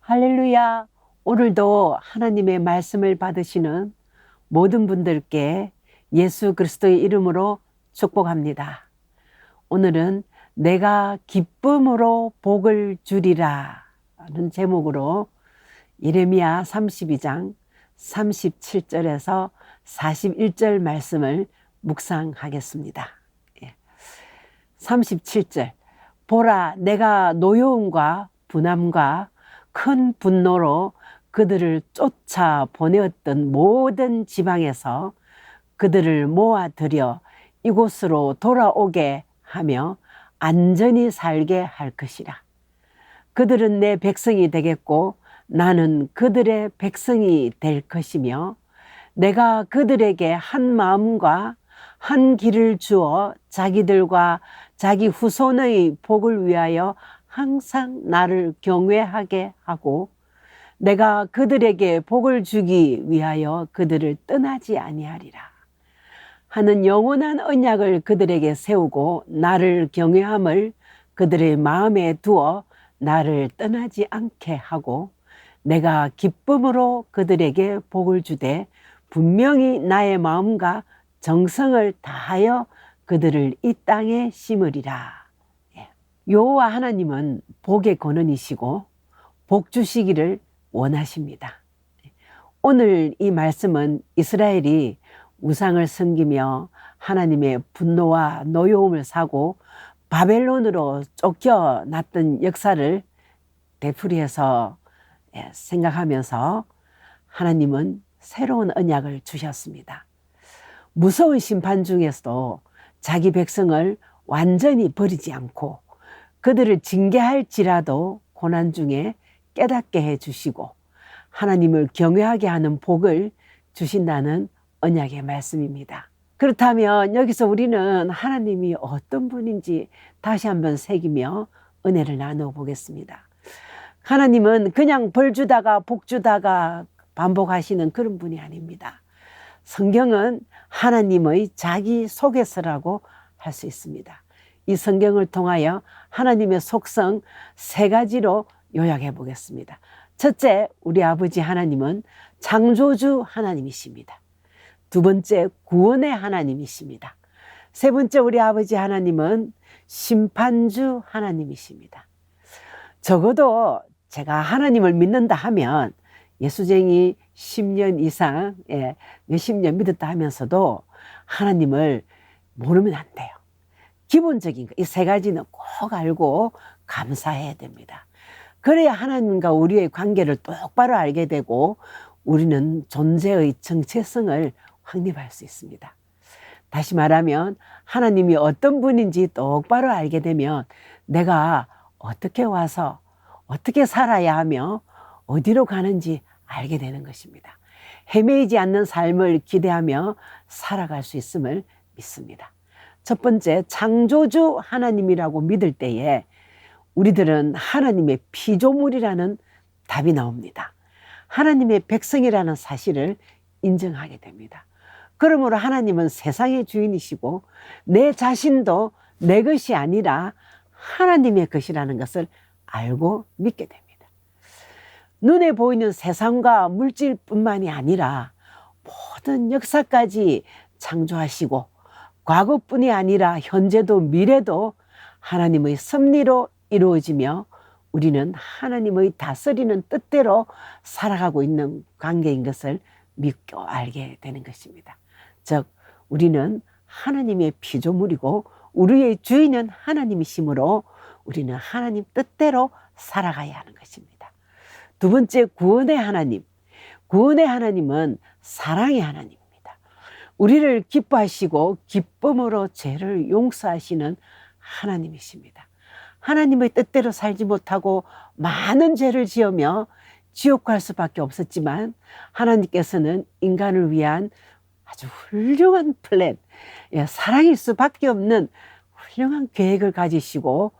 할렐루야. 오늘도 하나님의 말씀을 받으시는 모든 분들께 예수 그리스도의 이름으로 축복합니다. 오늘은 내가 기쁨으로 복을 주리라 하는 제목으로 예레미야 32장 37절에서 41절 말씀을 묵상하겠습니다. 37절. 보라, 내가 노여움과 분함과 큰 분노로 그들을 쫓아 보내었던 모든 지방에서 그들을 모아들여 이곳으로 돌아오게 하며 안전히 살게 할 것이라. 그들은 내 백성이 되겠고 나는 그들의 백성이 될 것이며 내가 그들에게 한 마음과 한 길을 주어 자기들과 자기 후손의 복을 위하여 항상 나를 경외하게 하고 내가 그들에게 복을 주기 위하여 그들을 떠나지 아니하리라 하는 영원한 언약을 그들에게 세우고 나를 경외함을 그들의 마음에 두어 나를 떠나지 않게 하고 내가 기쁨으로 그들에게 복을 주되 분명히 나의 마음과 정성을 다하여 그들을 이 땅에 심으리라. 여호와 하나님은 복의 근원이시고 복 주시기를 원하십니다. 오늘 이 말씀은 이스라엘이 우상을 섬기며 하나님의 분노와 노여움을 사고 바벨론으로 쫓겨났던 역사를 되풀이해서 생각하면서 하나님은 새로운 언약을 주셨습니다. 무서운 심판 중에서도 자기 백성을 완전히 버리지 않고 그들을 징계할지라도 고난 중에 깨닫게 해주시고 하나님을 경외하게 하는 복을 주신다는 언약의 말씀입니다. 그렇다면 여기서 우리는 하나님이 어떤 분인지 다시 한번 새기며 은혜를 나누어 보겠습니다. 하나님은 그냥 벌 주다가 복 주다가 반복하시는 그런 분이 아닙니다. 성경은 하나님의 자기소개서라고 할 수 있습니다. 이 성경을 통하여 하나님의 속성 3가지로 요약해 보겠습니다. 첫째, 우리 아버지 하나님은 창조주 하나님이십니다. 두 번째, 구원의 하나님이십니다. 세 번째, 우리 아버지 하나님은 심판주 하나님이십니다. 적어도 제가 하나님을 믿는다 하면 예수쟁이 10년 이상, 몇십 년 믿었다 하면서도 하나님을 모르면 안 돼요. 기본적인 거, 이 3가지는 꼭 알고 감사해야 됩니다. 그래야 하나님과 우리의 관계를 똑바로 알게 되고 우리는 존재의 정체성을 확립할 수 있습니다. 다시 말하면 하나님이 어떤 분인지 똑바로 알게 되면 내가 어떻게 와서 어떻게 살아야 하며 어디로 가는지 알게 되는 것입니다. 헤매이지 않는 삶을 기대하며 살아갈 수 있음을 믿습니다. 첫 번째, 창조주 하나님이라고 믿을 때에 우리들은 하나님의 피조물이라는 답이 나옵니다. 하나님의 백성이라는 사실을 인정하게 됩니다. 그러므로 하나님은 세상의 주인이시고 내 자신도 내 것이 아니라 하나님의 것이라는 것을 알고 믿게 됩니다. 눈에 보이는 세상과 물질뿐만이 아니라 모든 역사까지 창조하시고 과거뿐이 아니라 현재도 미래도 하나님의 섭리로 이루어지며 우리는 하나님의 다스리는 뜻대로 살아가고 있는 관계인 것을 믿고 알게 되는 것입니다. 즉 우리는 하나님의 피조물이고 우리의 주인은 하나님이시므로 우리는 하나님 뜻대로 살아가야 하는 것입니다. 두 번째, 구원의 하나님. 구원의 하나님은 사랑의 하나님입니다. 우리를 기뻐하시고 기쁨으로 죄를 용서하시는 하나님이십니다. 하나님의 뜻대로 살지 못하고 많은 죄를 지으며 지옥 갈 수밖에 없었지만 하나님께서는 인간을 위한 아주 훌륭한 플랜, 사랑일 수밖에 없는 훌륭한 계획을 가지시고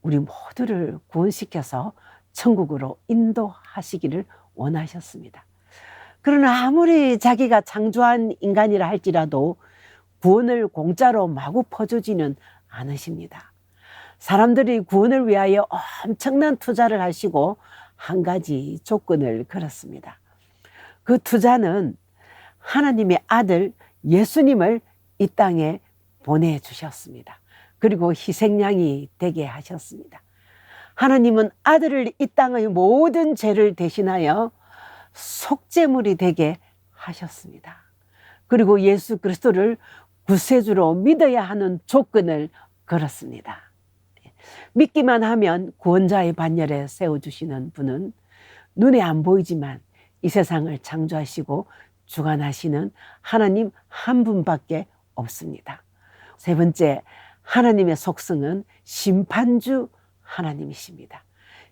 우리 모두를 구원시켜서 천국으로 인도하시기를 원하셨습니다. 그러나 아무리 자기가 창조한 인간이라 할지라도 구원을 공짜로 마구 퍼주지는 않으십니다. 사람들이 구원을 위하여 엄청난 투자를 하시고 한 가지 조건을 걸었습니다. 그 투자는 하나님의 아들 예수님을 이 땅에 보내주셨습니다. 그리고 희생양이 되게 하셨습니다. 하나님은 아들을 이 땅의 모든 죄를 대신하여 속죄물이 되게 하셨습니다. 그리고 예수 그리스도를 구세주로 믿어야 하는 조건을 걸었습니다. 믿기만 하면 구원자의 반열에 세워주시는 분은 눈에 안 보이지만 이 세상을 창조하시고 주관하시는 하나님 한 분밖에 없습니다. 세 번째, 하나님의 속성은 심판주 하나님이십니다.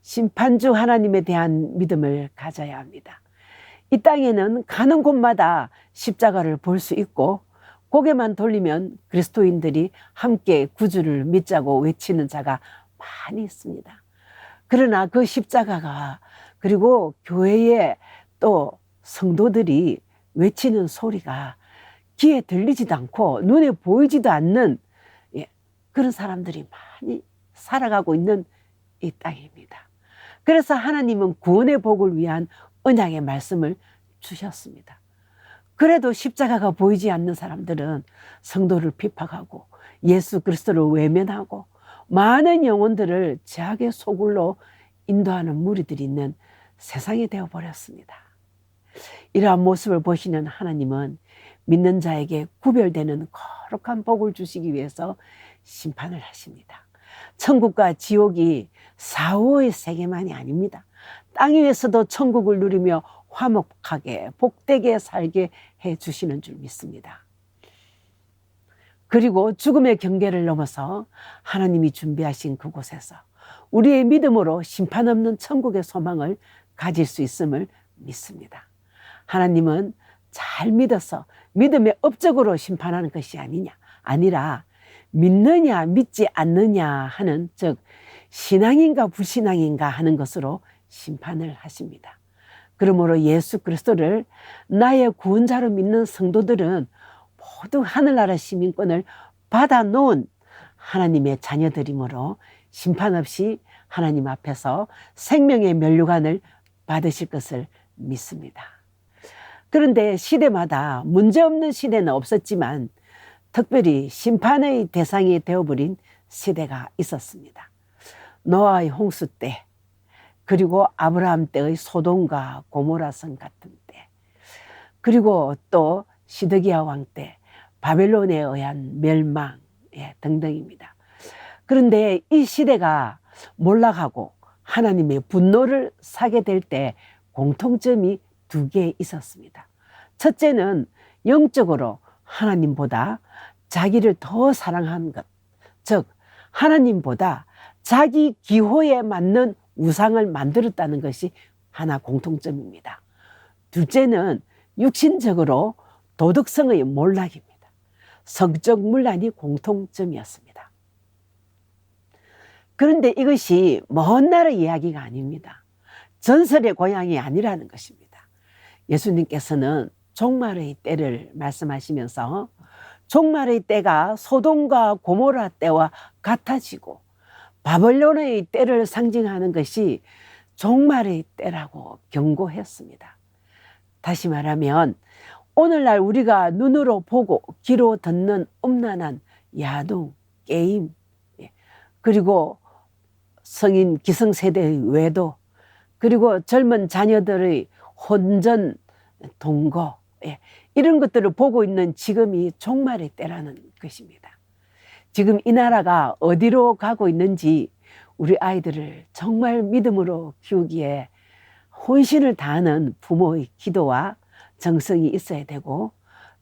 심판주 하나님에 대한 믿음을 가져야 합니다. 이 땅에는 가는 곳마다 십자가를 볼 수 있고 고개만 돌리면 그리스도인들이 함께 구주를 믿자고 외치는 자가 많이 있습니다. 그러나 그 십자가가 그리고 교회에 또 성도들이 외치는 소리가 귀에 들리지도 않고 눈에 보이지도 않는 그런 사람들이 많이 살아가고 있는 이 땅입니다. 그래서 하나님은 구원의 복을 위한 언약의 말씀을 주셨습니다. 그래도 십자가가 보이지 않는 사람들은 성도를 핍박하고 예수 그리스도를 외면하고 많은 영혼들을 죄악의 소굴로 인도하는 무리들이 있는 세상이 되어버렸습니다. 이러한 모습을 보시는 하나님은 믿는 자에게 구별되는 거룩한 복을 주시기 위해서 심판을 하십니다. 천국과 지옥이 사후의 세계만이 아닙니다. 땅 위에서도 천국을 누리며 화목하게 복되게 살게 해주시는 줄 믿습니다. 그리고 죽음의 경계를 넘어서 하나님이 준비하신 그곳에서 우리의 믿음으로 심판 없는 천국의 소망을 가질 수 있음을 믿습니다. 하나님은 잘 믿어서 믿음의 업적으로 심판하는 것이 아니라 믿느냐 믿지 않느냐 하는, 즉 신앙인가 불신앙인가 하는 것으로 심판을 하십니다. 그러므로 예수 그리스도를 나의 구원자로 믿는 성도들은 모두 하늘나라 시민권을 받아놓은 하나님의 자녀들이므로 심판 없이 하나님 앞에서 생명의 면류관을 받으실 것을 믿습니다. 그런데 시대마다 문제없는 시대는 없었지만 특별히 심판의 대상이 되어버린 시대가 있었습니다. 노아의 홍수 때, 그리고 아브라함 때의 소돔과 고모라성 같은 때, 그리고 또 시드기야 왕 때 바벨론에 의한 멸망 등등입니다. 그런데 이 시대가 몰락하고 하나님의 분노를 사게 될 때 공통점이 두 개 있었습니다. 첫째는 영적으로 하나님보다 자기를 더 사랑한 것, 즉 하나님보다 자기 기호에 맞는 우상을 만들었다는 것이 하나 공통점입니다. 둘째는 육신적으로 도덕성의 몰락입니다. 성적 문란이 공통점이었습니다. 그런데 이것이 먼 나라의 이야기가 아닙니다. 전설의 고향이 아니라는 것입니다. 예수님께서는 종말의 때를 말씀하시면서 종말의 때가 소돔과 고모라 때와 같아지고 바벨론의 때를 상징하는 것이 종말의 때라고 경고했습니다. 다시 말하면 오늘날 우리가 눈으로 보고 귀로 듣는 음란한 야동, 게임, 그리고 성인 기성세대의 외도, 그리고 젊은 자녀들의 혼전, 동거, 이런 것들을 보고 있는 지금이 종말의 때라는 것입니다. 지금 이 나라가 어디로 가고 있는지 우리 아이들을 정말 믿음으로 키우기에 혼신을 다하는 부모의 기도와 정성이 있어야 되고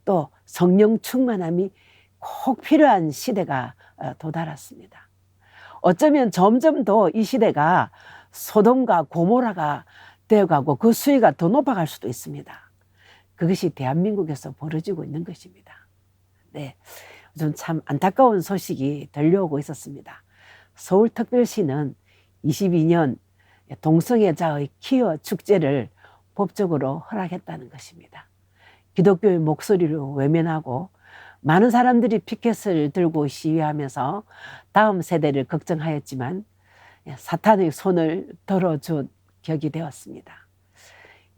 또 성령 충만함이 꼭 필요한 시대가 도달했습니다. 어쩌면 점점 더 이 시대가 소돔과 고모라가 되어가고 그 수위가 더 높아갈 수도 있습니다. 그것이 대한민국에서 벌어지고 있는 것입니다. 네, 좀 참 안타까운 소식이 들려오고 있었습니다. 서울특별시는 22년 동성애자의 퀴어 축제를 법적으로 허락했다는 것입니다. 기독교의 목소리를 외면하고 많은 사람들이 피켓을 들고 시위하면서 다음 세대를 걱정하였지만 사탄의 손을 들어준 격이 되었습니다.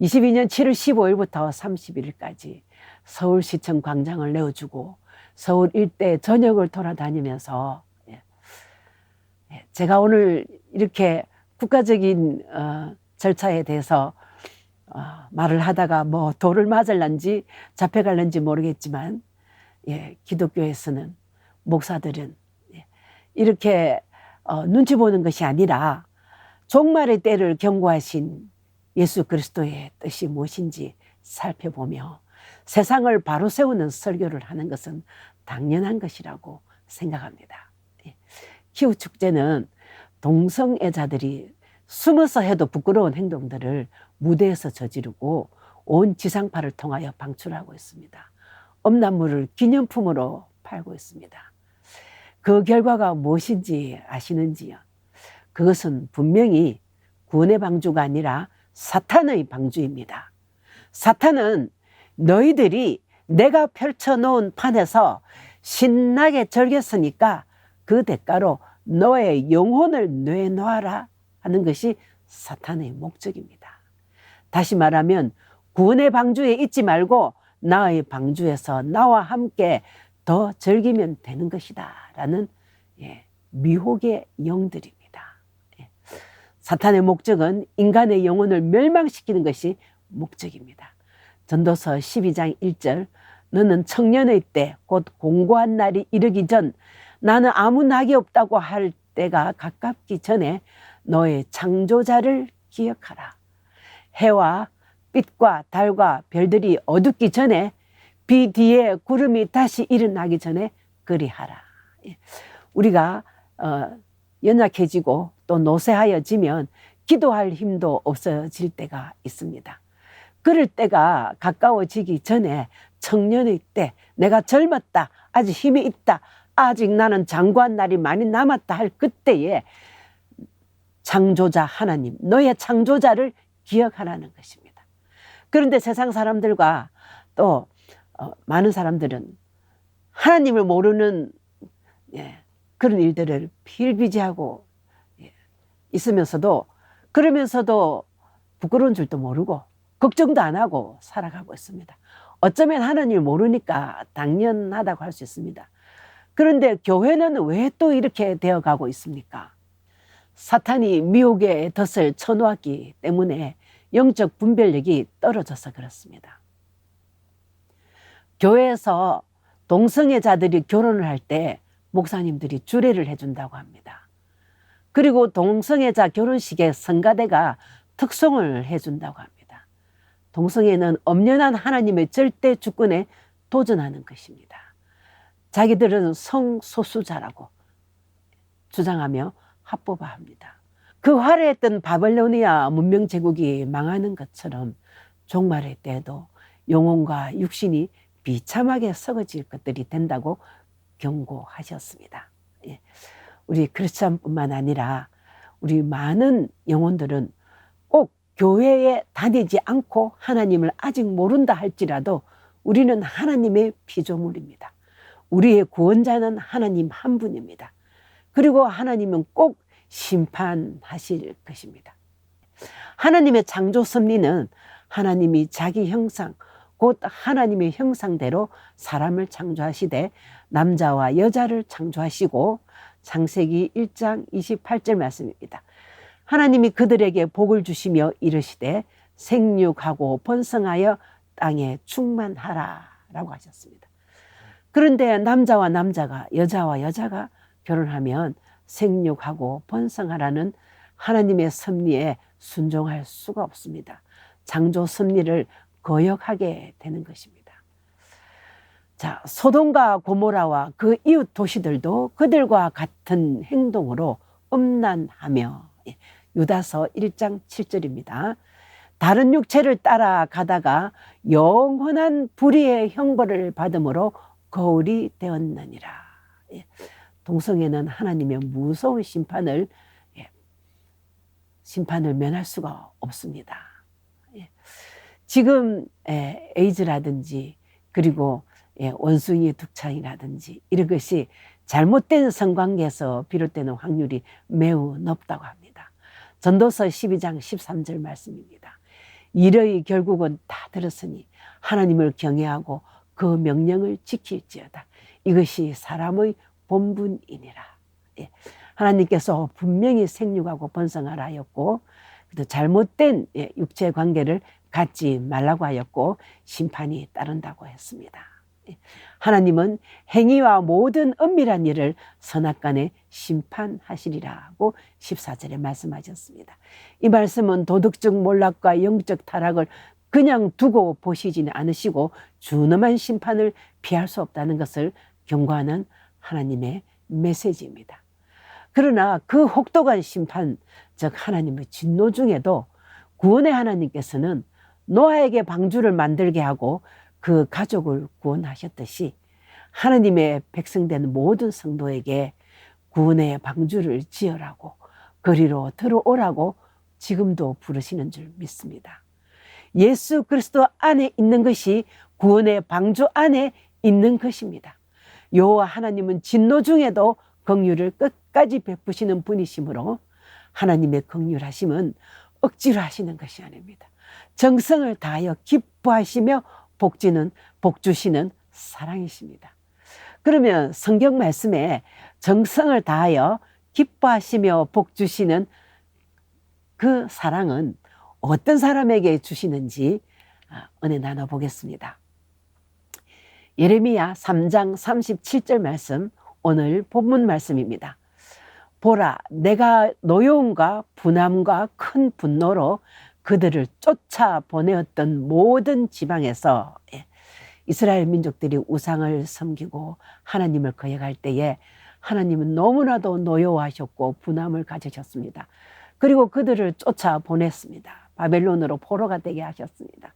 22년 7월 15일부터 31일까지 서울시청 광장을 내어주고 서울 일대 전역을 돌아다니면서 제가 오늘 이렇게 국가적인 절차에 대해서 말을 하다가 뭐 돌을 맞을런지 잡혀갈런지 모르겠지만 기독교에서는 목사들은 이렇게 눈치 보는 것이 아니라 종말의 때를 경고하신 예수 그리스도의 뜻이 무엇인지 살펴보며 세상을 바로 세우는 설교를 하는 것은 당연한 것이라고 생각합니다. 키우축제는 동성애자들이 숨어서 해도 부끄러운 행동들을 무대에서 저지르고 온 지상파를 통하여 방출하고 있습니다. 음란물을 기념품으로 팔고 있습니다. 그 결과가 무엇인지 아시는지요? 그것은 분명히 구원의 방주가 아니라 사탄의 방주입니다. 사탄은 너희들이 내가 펼쳐놓은 판에서 신나게 즐겼으니까 그 대가로 너의 영혼을 내놓아라 하는 것이 사탄의 목적입니다. 다시 말하면 구원의 방주에 있지 말고 나의 방주에서 나와 함께 더 즐기면 되는 것이다 라는 미혹의 영들입니다. 사탄의 목적은 인간의 영혼을 멸망시키는 것이 목적입니다. 전도서 12장 1절 너는 청년의 때 곧 공고한 날이 이르기 전 나는 아무 낙이 없다고 할 때가 가깝기 전에 너의 창조자를 기억하라. 해와 빛과 달과 별들이 어둡기 전에 비 뒤에 구름이 다시 일어나기 전에 그리하라. 우리가 연약해지고 또 노쇠하여지면 기도할 힘도 없어질 때가 있습니다. 그럴 때가 가까워지기 전에 청년의 때 내가 젊었다, 아직 힘이 있다, 아직 나는 장구한 날이 많이 남았다 할 그때에 창조자 하나님, 너의 창조자를 기억하라는 것입니다. 그런데 세상 사람들과 또 많은 사람들은 하나님을 모르는 그런 일들을 필비지하고 있으면서도 그러면서도 부끄러운 줄도 모르고 걱정도 안 하고 살아가고 있습니다. 어쩌면 하나님을 모르니까 당연하다고 할 수 있습니다. 그런데 교회는 왜 또 이렇게 되어가고 있습니까? 사탄이 미혹의 덫을 쳐놓았기 때문에 영적 분별력이 떨어져서 그렇습니다. 교회에서 동성애자들이 결혼을 할 때 목사님들이 주례를 해준다고 합니다. 그리고 동성애자 결혼식에 성가대가 특송을 해준다고 합니다. 동성애는 엄연한 하나님의 절대 주권에 도전하는 것입니다. 자기들은 성소수자라고 주장하며 합법화합니다. 그 화려했던 바벨로니아 문명 제국이 망하는 것처럼 종말의 때에도 영혼과 육신이 비참하게 썩어질 것들이 된다고 경고하셨습니다. 우리 크리스찬뿐만 아니라 우리 많은 영혼들은 꼭 교회에 다니지 않고 하나님을 아직 모른다 할지라도 우리는 하나님의 피조물입니다. 우리의 구원자는 하나님 한 분입니다. 그리고 하나님은 꼭 심판하실 것입니다. 하나님의 창조 섭리는 하나님이 자기 형상, 곧 하나님의 형상대로 사람을 창조하시되 남자와 여자를 창조하시고 창세기 1장 28절 말씀입니다. 하나님이 그들에게 복을 주시며 이르시되 생육하고 번성하여 땅에 충만하라 라고 하셨습니다. 그런데 남자와 남자가 여자와 여자가 결혼하면 생육하고 번성하라는 하나님의 섭리에 순종할 수가 없습니다. 창조 섭리를 거역하게 되는 것입니다. 자, 소돔과 고모라와 그 이웃 도시들도 그들과 같은 행동으로 음란하며 유다서 1장 7절입니다. 다른 육체를 따라가다가 영원한 불의의 형벌을 받음으로 거울이 되었느니라. 동성애는 하나님의 무서운 심판을 면할 수가 없습니다. 지금 에이즈라든지 그리고 원숭이 독창이라든지 이런 것이 잘못된 성관계에서 비롯되는 확률이 매우 높다고 합니다. 전도서 12장 13절 말씀입니다. 이러이 결국은 다 들었으니 하나님을 경외하고 그 명령을 지킬지어다. 이것이 사람의 본분이니라. 예. 하나님께서 분명히 생육하고 번성하라 하였고, 또 잘못된 육체 관계를 갖지 말라고 하였고, 심판이 따른다고 했습니다. 하나님은 행위와 모든 은밀한 일을 선악간에 심판하시리라고 14절에 말씀하셨습니다. 이 말씀은 도덕적 몰락과 영적 타락을 그냥 두고 보시지는 않으시고 준엄한 심판을 피할 수 없다는 것을 경고하는 하나님의 메시지입니다. 그러나 그 혹독한 심판, 즉 하나님의 진노 중에도 구원의 하나님께서는 노아에게 방주를 만들게 하고 그 가족을 구원하셨듯이 하나님의 백성된 모든 성도에게 구원의 방주를 지으라고, 그리로 들어오라고 지금도 부르시는 줄 믿습니다. 예수 그리스도 안에 있는 것이 구원의 방주 안에 있는 것입니다. 여호와 하나님은 진노 중에도 긍휼을 끝까지 베푸시는 분이시므로 하나님의 긍휼하심은 억지로 하시는 것이 아닙니다. 정성을 다하여 기뻐하시며 복 주시는 사랑이십니다. 그러면 성경 말씀에 정성을 다하여 기뻐하시며 복 주시는 그 사랑은 어떤 사람에게 주시는지 은혜 나눠보겠습니다. 예레미야 3장 37절 말씀, 오늘 본문 말씀입니다. 보라, 내가 노여움과 분함과 큰 분노로 그들을 쫓아 보내었던 모든 지방에서, 이스라엘 민족들이 우상을 섬기고 하나님을 거역할 때에 하나님은 너무나도 노여워하셨고 분함을 가지셨습니다. 그리고 그들을 쫓아 보냈습니다. 바벨론으로 포로가 되게 하셨습니다.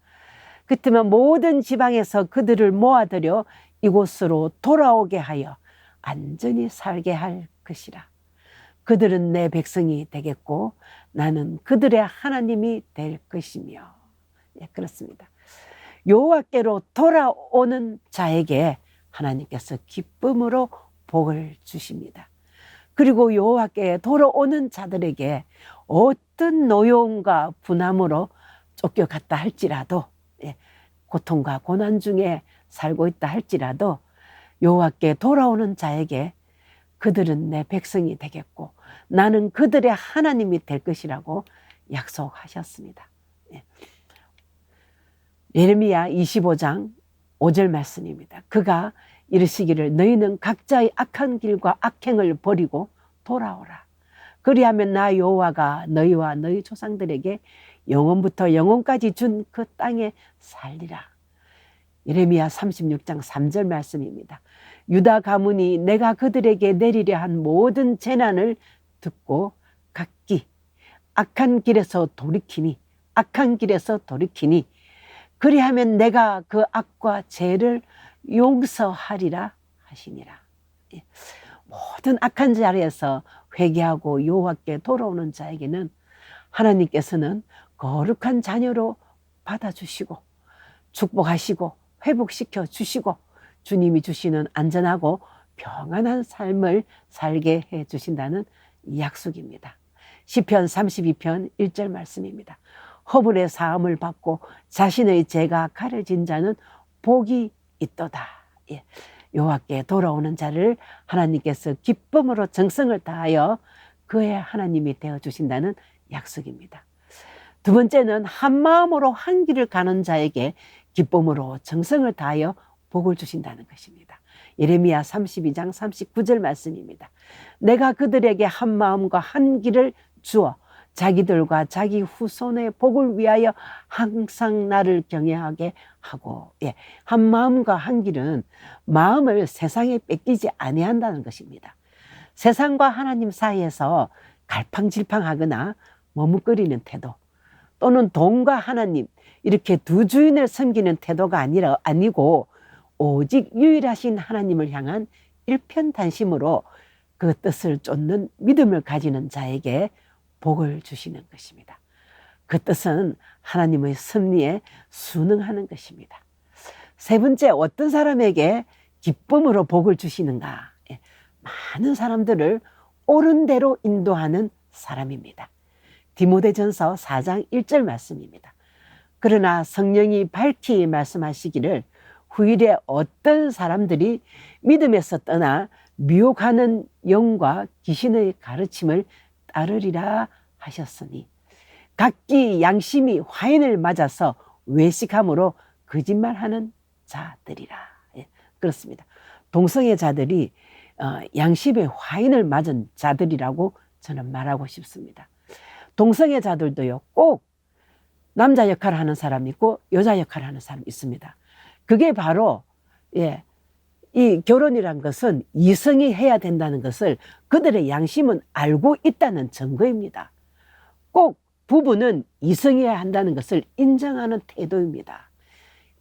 그때만 모든 지방에서 그들을 모아들여 이곳으로 돌아오게 하여 안전히 살게 할 것이라. 그들은 내 백성이 되겠고 나는 그들의 하나님이 될 것이며. 그렇습니다. 여호와께로 돌아오는 자에게 하나님께서 기쁨으로 복을 주십니다. 그리고 여호와께 돌아오는 자들에게 어떤 노여움과 분함으로 쫓겨갔다 할지라도, 고통과 고난 중에 살고 있다 할지라도 여호와께 돌아오는 자에게 그들은 내 백성이 되겠고 나는 그들의 하나님이 될 것이라고 약속하셨습니다. 예레미야 25장 5절 말씀입니다. 그가 이르시기를 너희는 각자의 악한 길과 악행을 버리고 돌아오라. 그리하면 나 여호와가 너희와 너희 조상들에게 영원부터 영원까지 준 그 땅에 살리라. 예레미야 36장 3절 말씀입니다. 유다 가문이 내가 그들에게 내리려 한 모든 재난을 듣고 각기 악한 길에서 돌이키니 그리하면 내가 그 악과 죄를 용서하리라 하시니라. 모든 악한 자리에서 회개하고 여호와께 돌아오는 자에게는 하나님께서는 거룩한 자녀로 받아주시고 축복하시고 회복시켜 주시고 주님이 주시는 안전하고 평안한 삶을 살게 해 주신다는 약속입니다. 시편 32편 1절 말씀입니다. 허물의 사함을 받고 자신의 죄가 가려진 자는 복이 있도다. 여호와께 돌아오는 자를 하나님께서 기쁨으로 정성을 다하여 그의 하나님이 되어주신다는 약속입니다. 두 번째는 한 마음으로 한 길을 가는 자에게 기쁨으로 정성을 다하여 복을 주신다는 것입니다. 예레미야 32장 39절 말씀입니다. 내가 그들에게 한 마음과 한 길을 주어 자기들과 자기 후손의 복을 위하여 항상 나를 경외하게 하고, 한 마음과 한 길은 마음을 세상에 뺏기지 아니한다는 것입니다. 세상과 하나님 사이에서 갈팡질팡하거나 머뭇거리는 태도, 또는 돈과 하나님 이렇게 두 주인을 섬기는 태도가 아니고 오직 유일하신 하나님을 향한 일편단심으로 그 뜻을 쫓는 믿음을 가지는 자에게 복을 주시는 것입니다. 그 뜻은 하나님의 섭리에 순응하는 것입니다. 세 번째, 어떤 사람에게 기쁨으로 복을 주시는가? 많은 사람들을 옳은 대로 인도하는 사람입니다. 디모데전서 4장 1절 말씀입니다. 그러나 성령이 밝히 말씀하시기를 후일에 어떤 사람들이 믿음에서 떠나 미혹하는 영과 귀신의 가르침을 따르리라 하셨으니 각기 양심이 화인을 맞아서 외식함으로 거짓말하는 자들이라. 예, 그렇습니다. 동성애 자들이 양심의 화인을 맞은 자들이라고 저는 말하고 싶습니다. 동성애 자들도요, 꼭 남자 역할을 하는 사람이 있고 여자 역할을 하는 사람이 있습니다. 그게 바로 이 결혼이란 것은 이성이 해야 된다는 것을 그들의 양심은 알고 있다는 증거입니다. 꼭 부부는 이성해야 한다는 것을 인정하는 태도입니다.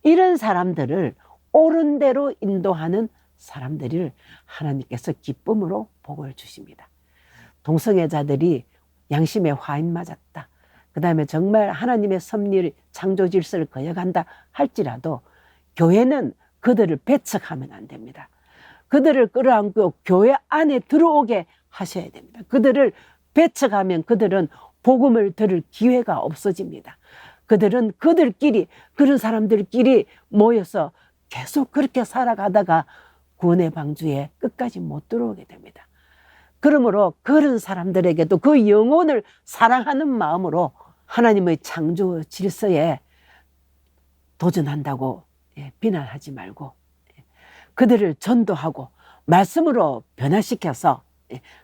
이런 사람들을 옳은 대로 인도하는 사람들을 하나님께서 기쁨으로 복을 주십니다. 동성애자들이 양심에 화인 맞았다, 그 다음에 정말 하나님의 섭리를 창조 질서를 거역한다 할지라도 교회는 그들을 배척하면 안 됩니다. 그들을 끌어안고 교회 안에 들어오게 하셔야 됩니다. 그들을 배척하면 그들은 복음을 들을 기회가 없어집니다. 그들은 그들끼리, 그런 사람들끼리 모여서 계속 그렇게 살아가다가 구원의 방주에 끝까지 못 들어오게 됩니다. 그러므로 그런 사람들에게도 그 영혼을 사랑하는 마음으로 하나님의 창조 질서에 도전한다고 비난하지 말고 그들을 전도하고 말씀으로 변화시켜서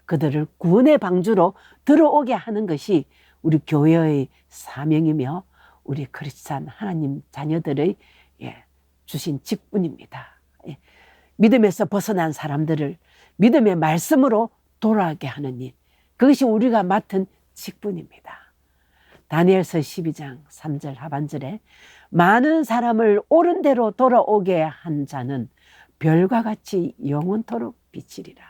그들을 구원의 방주로 들어오게 하는 것이 우리 교회의 사명이며 우리 크리스찬 하나님 자녀들의 주신 직분입니다. 믿음에서 벗어난 사람들을 믿음의 말씀으로 돌아가게 하는 일, 그것이 우리가 맡은 직분입니다. 다니엘서 12장 3절 하반절에 많은 사람을 옳은 대로 돌아오게 한 자는 별과 같이 영원토록 비치리라.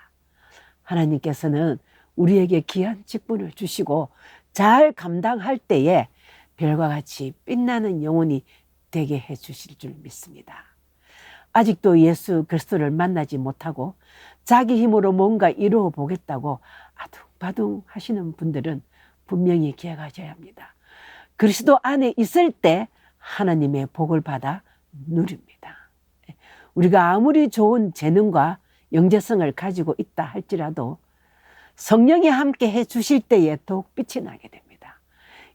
하나님께서는 우리에게 귀한 직분을 주시고 잘 감당할 때에 별과 같이 빛나는 영혼이 되게 해 주실 줄 믿습니다. 아직도 예수 그리스도를 만나지 못하고 자기 힘으로 뭔가 이루어 보겠다고 아둥바둥 하시는 분들은 분명히 기억하셔야 합니다. 그리스도 안에 있을 때 하나님의 복을 받아 누립니다. 우리가 아무리 좋은 재능과 영재성을 가지고 있다 할지라도 성령이 함께 해 주실 때에 더욱 빛이 나게 됩니다.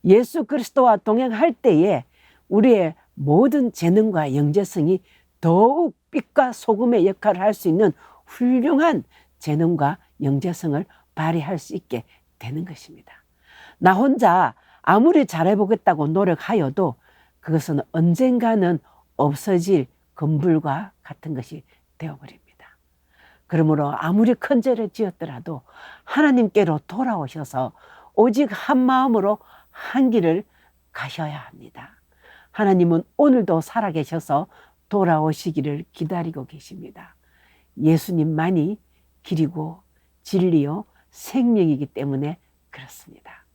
예수 그리스도와 동행할 때에 우리의 모든 재능과 영재성이 더욱 빛과 소금의 역할을 할 수 있는 훌륭한 재능과 영재성을 발휘할 수 있게 되는 것입니다. 나 혼자 아무리 잘해보겠다고 노력하여도 그것은 언젠가는 없어질 금불과 같은 것이 되어버립니다. 그러므로 아무리 큰 죄를 지었더라도 하나님께로 돌아오셔서 오직 한 마음으로 한 길을 가셔야 합니다. 하나님은 오늘도 살아계셔서 돌아오시기를 기다리고 계십니다. 예수님만이 길이고 진리요 생명이기 때문에 그렇습니다.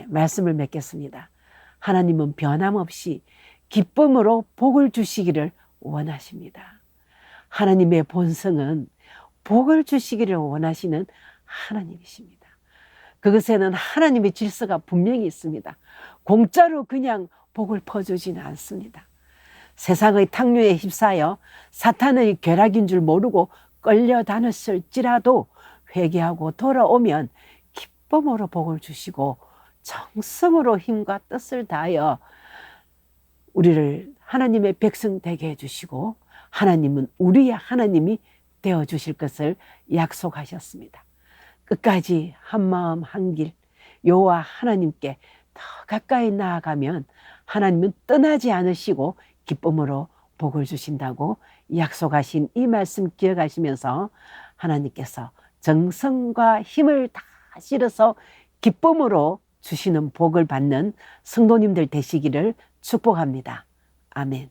말씀을 맺겠습니다. 하나님은 변함없이 기쁨으로 복을 주시기를 원하십니다. 하나님의 본성은 복을 주시기를 원하시는 하나님이십니다. 그것에는 하나님의 질서가 분명히 있습니다. 공짜로 그냥 복을 퍼주지는 않습니다. 세상의 탕류에 휩싸여 사탄의 궤락인 줄 모르고 끌려다녔을지라도 회개하고 돌아오면 기쁨으로 복을 주시고 정성으로 힘과 뜻을 다하여 우리를 하나님의 백성 되게 해주시고 하나님은 우리의 하나님이 되어주실 것을 약속하셨습니다. 끝까지 한마음 한길 여호와 하나님께 더 가까이 나아가면 하나님은 떠나지 않으시고 기쁨으로 복을 주신다고 약속하신 이 말씀 기억하시면서 하나님께서 정성과 힘을 다 실어서 기쁨으로 주시는 복을 받는 성도님들 되시기를 축복합니다. 아멘.